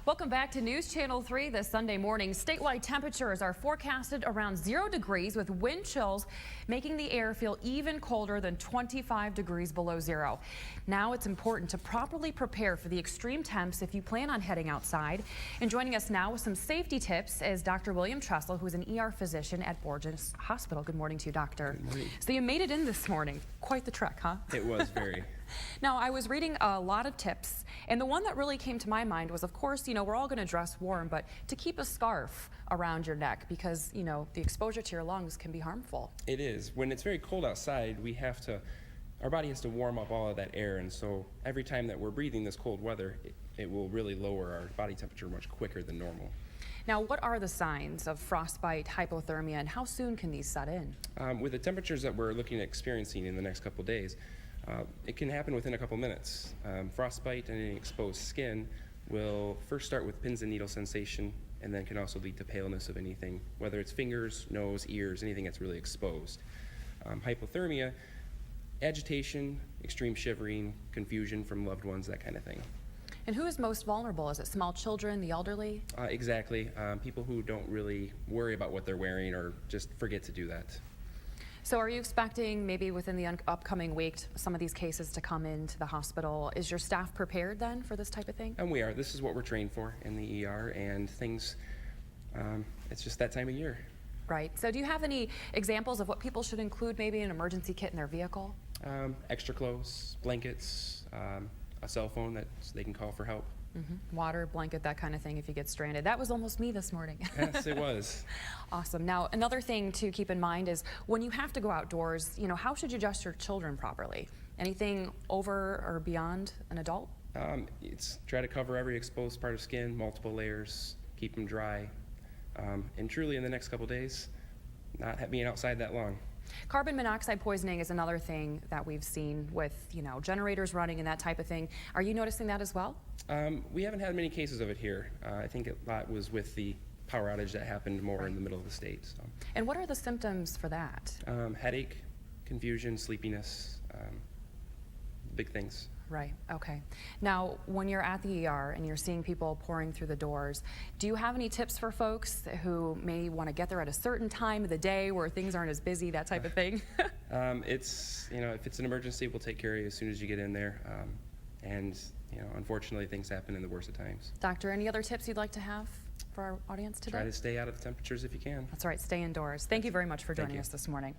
Welcome back to News Channel 3 this Sunday morning. Statewide temperatures are forecasted around 0 degrees with wind chills making the air feel even colder than 25 degrees below zero. Now it's important to properly prepare for the extreme temps if you plan on heading outside. And joining us now with some safety tips is Dr. William Tressel, who is an ER physician at Borgess Hospital. Good morning to you, doctor. Good morning. So you made it in this morning. Quite the trek, huh? It was very. Now, I was reading a lot of tips, and the one that really came to my mind was, of course, we're all going to dress warm, but to keep a scarf around your neck because, the exposure to your lungs can be harmful. It is. When it's very cold outside, our body has to warm up all of that air, and so every time that we're breathing this cold weather, it will really lower our body temperature much quicker than normal. Now, what are the signs of frostbite, hypothermia, and how soon can these set in? With the temperatures that we're looking at experiencing in the next couple of days, it can happen within a couple minutes. Frostbite and any exposed skin will first start with pins and needle sensation and then can also lead to paleness of anything, whether it's fingers, nose, ears, anything that's really exposed. Hypothermia, agitation, extreme shivering, confusion from loved ones, that kind of thing. And who is most vulnerable? Is it small children, the elderly? Exactly. People who don't really worry about what they're wearing or just forget to do that. So are you expecting maybe within the upcoming week some of these cases to come into the hospital? Is your staff prepared then for this type of thing? And we are. This is what we're trained for in the ER, and things, it's just that time of year. Right. So do you have any examples of what people should include maybe in an emergency kit in their vehicle? Extra clothes, blankets, a cell phone that they can call for help. Water, blanket, that kind of thing if you get stranded. That was almost me this morning. Yes, it was. Awesome. Now, another thing to keep in mind is when you have to go outdoors, how should you dress your children properly? Anything over or beyond an adult? Try to cover every exposed part of skin, multiple layers, keep them dry, and truly in the next couple days, not being outside that long. Carbon monoxide poisoning is another thing that we've seen with, generators running and that type of thing. Are you noticing that as well? We haven't had many cases of it here. I think a lot was with the power outage that happened more in the middle of the state. So. And what are the symptoms for that? Headache, confusion, sleepiness, big things. Right, okay. Now, when you're at the ER and you're seeing people pouring through the doors, do you have any tips for folks who may want to get there at a certain time of the day where things aren't as busy, that type of thing? If it's an emergency, we'll take care of you as soon as you get in there. Unfortunately, things happen in the worst of times. Doctor, any other tips you'd like to have for our audience today? Try to stay out of the temperatures if you can. That's right, stay indoors. Thank you very much for joining us this morning.